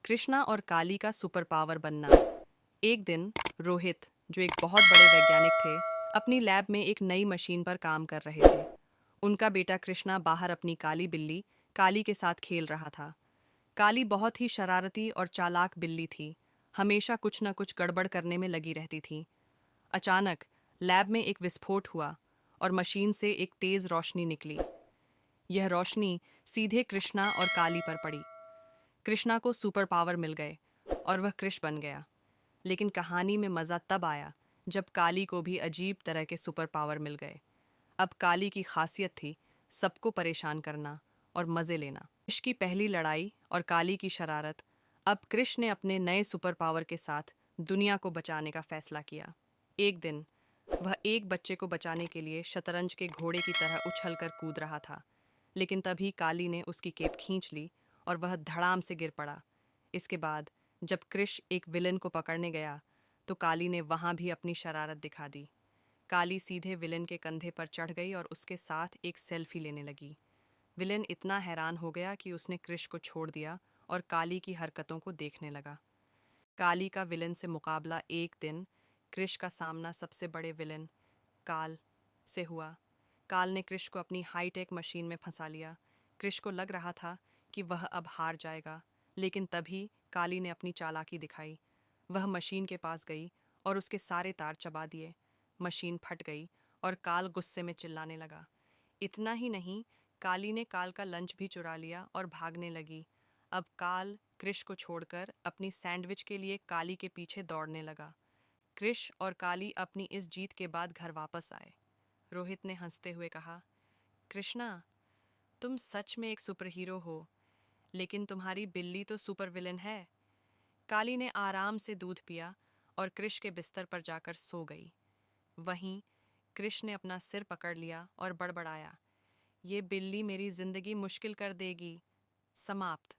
कृष्णा और काली का super power बनना। एक दिन रोहित, जो एक बहुत बड़े वैज्ञानिक थे, अपनी लैब में एक नई मशीन पर काम कर रहे थे। उनका बेटा कृष्णा बाहर अपनी काली बिल्ली काली के साथ खेल रहा था। काली बहुत ही शरारती और चालाक बिल्ली थी, हमेशा कुछ न कुछ गड़बड़ करने में लगी रहती थी। अचानक लैब में एक विस्फोट हुआ और मशीन से एक तेज रोशनी निकली। यह रोशनी सीधे कृष्णा और काली पर पड़ी। कृष्णा को सुपर पावर मिल गए और वह कृष बन गया। लेकिन कहानी में मज़ा तब आया जब काली को भी अजीब तरह के सुपर पावर मिल गए। अब काली की खासियत थी सबको परेशान करना और मज़े लेना। कृष की पहली लड़ाई और काली की शरारत। अब कृष ने अपने नए सुपर पावर के साथ दुनिया को बचाने का फैसला किया। एक दिन वह एक बच्चे को बचाने के लिए शतरंज के घोड़े की तरह उछलकर कूद रहा था, लेकिन तभी काली ने उसकी केप खींच ली और वह धड़ाम से गिर पड़ा। इसके बाद जब कृष एक विलेन को पकड़ने गया तो काली ने वहां भी अपनी शरारत दिखा दी। काली सीधे विलेन के कंधे पर चढ़ गई और उसके साथ एक सेल्फी लेने लगी। विलेन इतना हैरान हो गया कि उसने कृष को छोड़ दिया और काली की हरकतों को देखने लगा। काली का विलेन से मुकाबला एक दिन कृष का सामना सबसे बड़े विलेन काल से हुआ। काल ने कृष को अपनी हाईटेक मशीन में फंसा लिया। कृष को लग रहा था कि वह अब हार जाएगा, लेकिन तभी काली ने अपनी चालाकी दिखाई। वह मशीन के पास गई और उसके सारे तार चबा दिए। मशीन फट गई और काल गुस्से में चिल्लाने लगा। इतना ही नहीं, काली ने काल का लंच भी चुरा लिया और भागने लगी। अब काल कृष को छोड़कर अपनी सैंडविच के लिए काली के पीछे दौड़ने लगा। कृष और काली अपनी इस जीत के बाद घर वापस आए। रोहित ने हंसते हुए कहा, कृष्णा, तुम सच में एक सुपर हीरो हो, लेकिन तुम्हारी बिल्ली तो सुपर विलेन है। काली ने आराम से दूध पिया और कृष के बिस्तर पर जाकर सो गई। वहीं कृष ने अपना सिर पकड़ लिया और बड़बड़ाया, ये बिल्ली मेरी जिंदगी मुश्किल कर देगी। समाप्त।